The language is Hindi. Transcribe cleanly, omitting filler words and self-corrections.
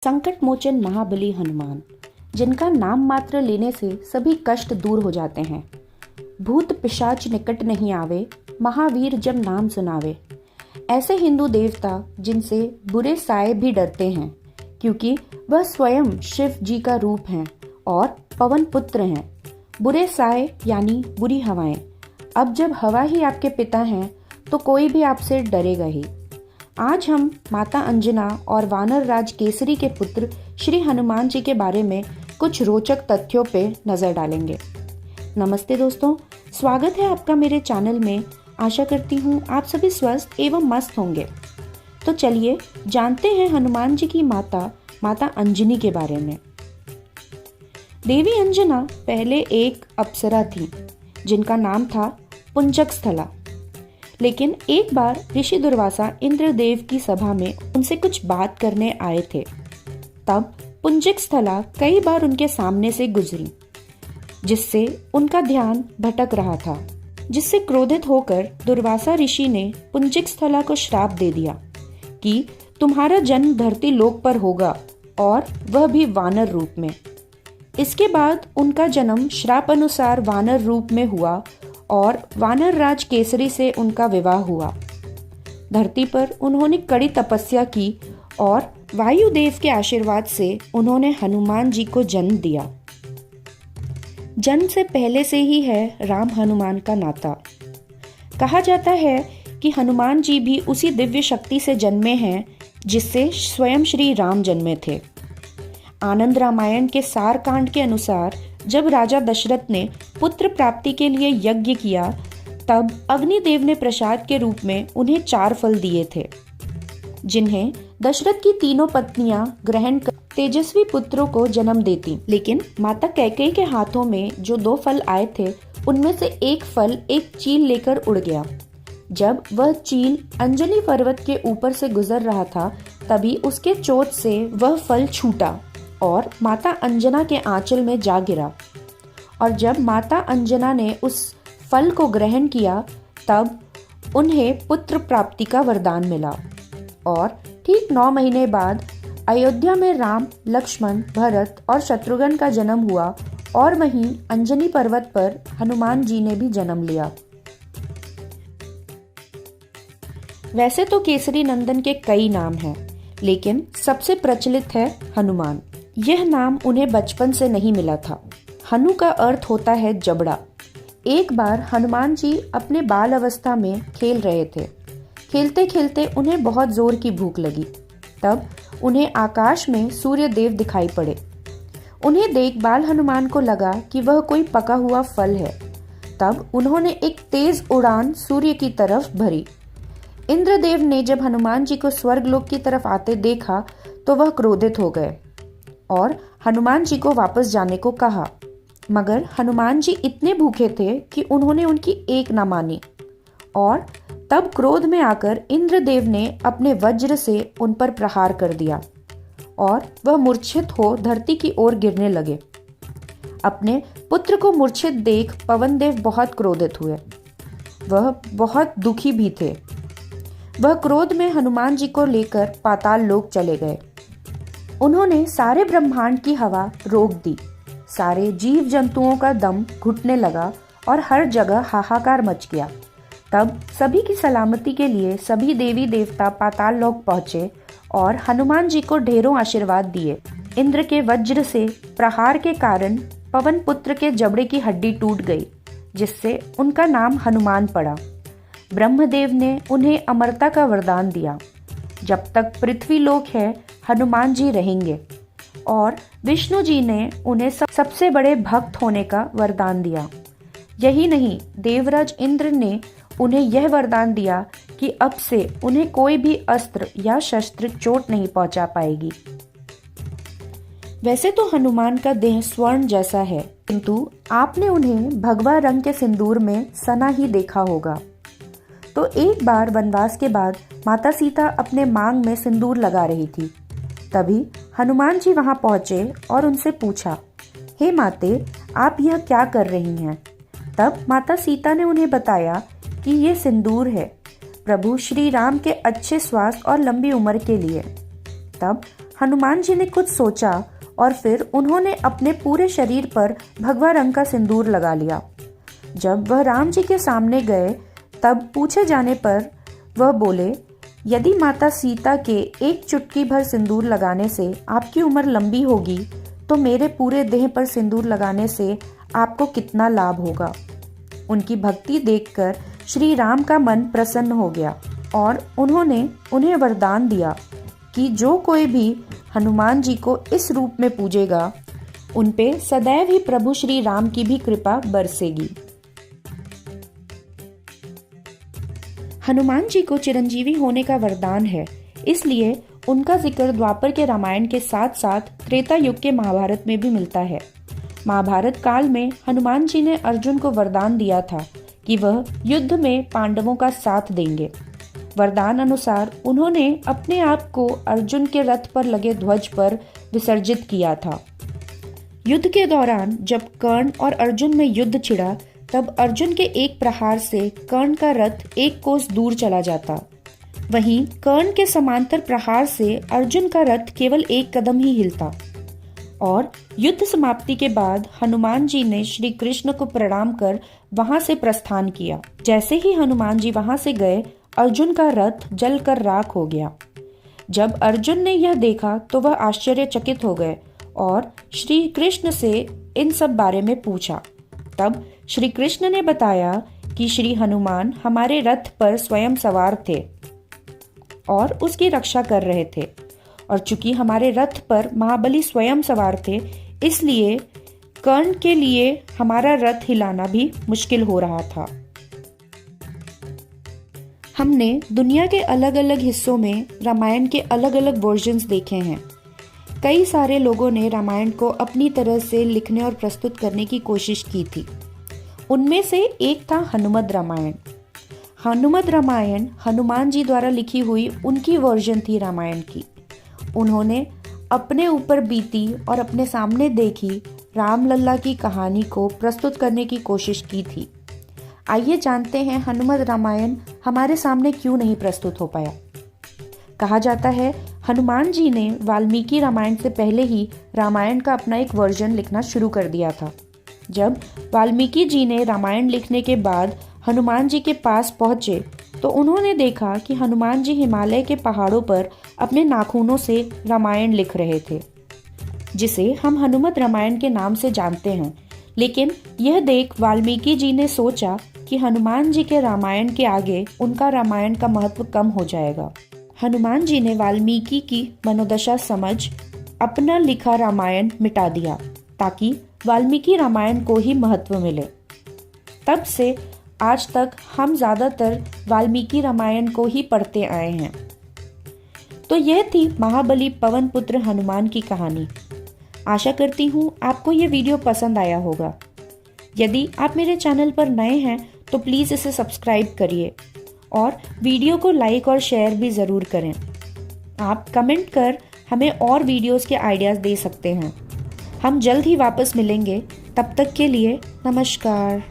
संकट मोचन महाबली हनुमान, जिनका नाम मात्र लेने से सभी कष्ट दूर हो जाते हैं। भूत पिशाच निकट नहीं आवे, महावीर जब नाम सुनावे। ऐसे हिंदू देवता जिनसे बुरे साए भी डरते हैं, क्योंकि वह स्वयं शिव जी का रूप हैं और पवन पुत्र हैं। बुरे साए यानी बुरी हवाएं। अब जब हवा ही आपके पिता हैं, तो कोई भी आपसे डरेगा ही। आज हम माता अंजना और वानर राज केसरी के पुत्र श्री हनुमान जी के बारे में कुछ रोचक तथ्यों पे नजर डालेंगे। नमस्ते दोस्तों, स्वागत है आपका मेरे चैनल में। आशा करती हूँ आप सभी स्वस्थ एवं मस्त होंगे। तो चलिए जानते हैं हनुमान जी की माता अंजनी के बारे में। देवी अंजना पहले एक अप्सरा थी, जिनका नाम था पुंजकस्थला। लेकिन एक बार ऋषि दुर्वासा इंद्रदेव की सभा में उनसे कुछ बात करने आए थे। तब पुंजकस्थला कई बार उनके सामने से गुजरी, जिससे उनका ध्यान भटक रहा था। जिससे क्रोधित होकर दुर्वासा ऋषि ने पुंजकस्थला को श्राप दे दिया कि तुम्हारा जन्म धरती लोक पर होगा, और वह भी वानर रूप में। इसके बाद उनका जन्म श्राप अनुसार वानर रूप में हुआ और वानर राज केसरी से उनका विवाह हुआ। धरती पर उन्होंने कड़ी तपस्या की और वायुदेव के आशीर्वाद से उन्होंने हनुमान जी को जन्म दिया। जन्म से पहले से ही है राम हनुमान का नाता। कहा जाता है कि हनुमान जी भी उसी दिव्य शक्ति से जन्मे हैं जिससे स्वयं श्री राम जन्मे थे। आनंद रामायण के सार कांड के अनुसार जब राजा दशरथ ने पुत्र प्राप्ति के लिए यज्ञ किया, तब अग्निदेव ने प्रसाद के रूप में उन्हें 4 फल दिए थे, जिन्हें दशरथ की तीनों पत्नियां ग्रहण कर तेजस्वी पुत्रों को जन्म देती। लेकिन माता कैकेयी के हाथों में जो 2 फल आए थे, उनमें से एक फल एक चील लेकर उड़ गया। जब वह चील अंजनी पर्वत के ऊपर से गुजर रहा था, तभी उसके चोट से वह फल छूटा और माता अंजना के आंचल में जा गिरा। और जब माता अंजना ने उस फल को ग्रहण किया, तब उन्हें पुत्र प्राप्ति का वरदान मिला। और ठीक 9 महीने बाद अयोध्या में राम, लक्ष्मण, भरत और शत्रुघ्न का जन्म हुआ, और वहीं अंजनी पर्वत पर हनुमान जी ने भी जन्म लिया। वैसे तो केसरी नंदन के कई नाम हैं, लेकिन सबसे प्रचलित है हनुमान। यह नाम उन्हें बचपन से नहीं मिला था। हनु का अर्थ होता है जबड़ा। एक बार हनुमान जी अपने बाल अवस्था में खेल रहे थे। खेलते खेलते उन्हें बहुत जोर की भूख लगी। तब उन्हें आकाश में सूर्य देव दिखाई पड़े। उन्हें देख बाल हनुमान को लगा कि वह कोई पका हुआ फल है। तब उन्होंने एक तेज उड़ान सूर्य की तरफ भरी। इंद्रदेव ने जब हनुमान जी को स्वर्गलोक की तरफ आते देखा, तो वह क्रोधित हो गए और हनुमान जी को वापस जाने को कहा। मगर हनुमान जी इतने भूखे थे कि उन्होंने उनकी एक ना मानी, और तब क्रोध में आकर इंद्रदेव ने अपने वज्र से उन पर प्रहार कर दिया और वह मूर्छित हो धरती की ओर गिरने लगे। अपने पुत्र को मूर्छित देख पवनदेव बहुत क्रोधित हुए। वह बहुत दुखी भी थे। वह क्रोध में हनुमान जी को लेकर पाताल लोक चले गए। उन्होंने सारे ब्रह्मांड की हवा रोक दी। सारे जीव जंतुओं का दम घुटने लगा और हर जगह हाहाकार मच गया। तब सभी की सलामती के लिए सभी देवी देवता पाताल लोक पहुंचे और हनुमान जी को ढेरों आशीर्वाद दिए। इंद्र के वज्र से प्रहार के कारण पवन पुत्र के जबड़े की हड्डी टूट गई, जिससे उनका नाम हनुमान पड़ा। ब्रह्मदेव ने उन्हें अमरता का वरदान दिया। जब तक पृथ्वी लोक है, हनुमान जी रहेंगे। और विष्णु जी ने उन्हें सबसे बड़े भक्त होने का वरदान दिया। यही नहीं, देवराज इंद्र ने उन्हें यह वरदान दिया कि अब से उन्हें कोई भी अस्त्र या शस्त्र चोट नहीं पहुंचा पाएगी। वैसे तो हनुमान का देह स्वर्ण जैसा है, किंतु आपने उन्हें भगवा रंग के सिंदूर में सना ही देखा होगा। तो एक बार वनवास के बाद माता सीता अपने मांग में सिंदूर लगा रही थी। तभी हनुमान जी वहां पहुंचे और उनसे पूछा, हे माते, आप यह क्या कर रही हैं? तब माता सीता ने उन्हें बताया कि ये सिंदूर है प्रभु श्री राम के अच्छे स्वास्थ्य और लंबी उम्र के लिए। तब हनुमान जी ने कुछ सोचा और फिर उन्होंने अपने पूरे शरीर पर भगवा रंग का सिंदूर लगा लिया। जब वह राम जी के सामने गए तब पूछे जाने पर वह बोले, यदि माता सीता के एक चुटकी भर सिंदूर लगाने से आपकी उम्र लंबी होगी तो मेरे पूरे देह पर सिंदूर लगाने से आपको कितना लाभ होगा। उनकी भक्ति देखकर श्री राम का मन प्रसन्न हो गया और उन्होंने उन्हें वरदान दिया कि जो कोई भी हनुमान जी को इस रूप में पूजेगा उन पे सदैव ही प्रभु श्री राम की भी कृपा बरसेगी। हनुमान जी को चिरंजीवी होने का वरदान है, इसलिए उनका जिक्र द्वापर के रामायण के साथ साथ त्रेता युग के महाभारत में भी मिलता है। महाभारत काल में हनुमान जी ने अर्जुन को वरदान दिया था कि वह युद्ध में पांडवों का साथ देंगे। वरदान अनुसार उन्होंने अपने आप को अर्जुन के रथ पर लगे ध्वज पर विसर्जित किया था। युद्ध के दौरान जब कर्ण और अर्जुन में युद्ध छिड़ा तब अर्जुन के एक प्रहार से कर्ण का रथ एक कोस दूर चला जाता। वहीं कर्ण के समांतर प्रहार से अर्जुन का रथ केवल एक कदम ही हिलता। और युद्ध समाप्ति के बाद हनुमान जी ने श्री कृष्ण को प्रणाम कर वहां से प्रस्थान किया। जैसे ही हनुमान जी वहां से गए, अर्जुन का रथ जलकर राख हो गया। जब अर्जुन ने यह देखा तो वह आश्चर्यचकित हो गए और श्री कृष्ण से इन सब बारे में पूछा। तब श्री कृष्ण ने बताया कि श्री हनुमान हमारे रथ पर स्वयं सवार थे और उसकी रक्षा कर रहे थे, और चूंकि हमारे रथ पर महाबली स्वयं सवार थे, इसलिए कर्ण के लिए हमारा रथ हिलाना भी मुश्किल हो रहा था। हमने दुनिया के अलग अलग हिस्सों में रामायण के अलग अलग वर्जन्स देखे हैं। कई सारे लोगों ने रामायण को अपनी तरह से लिखने और प्रस्तुत करने की कोशिश की थी। उनमें से एक था हनुमद रामायण। हनुमद रामायण हनुमान जी द्वारा लिखी हुई उनकी वर्जन थी रामायण की। उन्होंने अपने ऊपर बीती और अपने सामने देखी रामलला की कहानी को प्रस्तुत करने की कोशिश की थी। आइए जानते हैं हनुमद रामायण हमारे सामने क्यों नहीं प्रस्तुत हो पाया। कहा जाता है हनुमान जी ने वाल्मीकि रामायण से पहले ही रामायण का अपना एक वर्जन लिखना शुरू कर दिया था। जब वाल्मीकि जी ने रामायण लिखने के बाद हनुमान जी के पास पहुंचे तो उन्होंने देखा कि हनुमान जी हिमालय के पहाड़ों पर अपने नाखूनों से रामायण लिख रहे थे, जिसे हम हनुमद रामायण के नाम से जानते हैं। लेकिन यह देख वाल्मीकि जी ने सोचा कि हनुमान जी के रामायण के आगे उनका रामायण का महत्व कम हो जाएगा। हनुमान जी ने वाल्मीकि की मनोदशा समझ अपना लिखा रामायण मिटा दिया ताकि वाल्मीकि रामायण को ही महत्व मिले। तब से आज तक हम ज़्यादातर वाल्मीकि रामायण को ही पढ़ते आए हैं। तो यह थी महाबली पवन पुत्र हनुमान की कहानी। आशा करती हूँ आपको ये वीडियो पसंद आया होगा। यदि आप मेरे चैनल पर नए हैं तो प्लीज़ इसे सब्सक्राइब करिए और वीडियो को लाइक और शेयर भी ज़रूर करें। आप कमेंट कर हमें और वीडियोस के आइडियाज़ दे सकते हैं। हम जल्द ही वापस मिलेंगे। तब तक के लिए नमस्कार।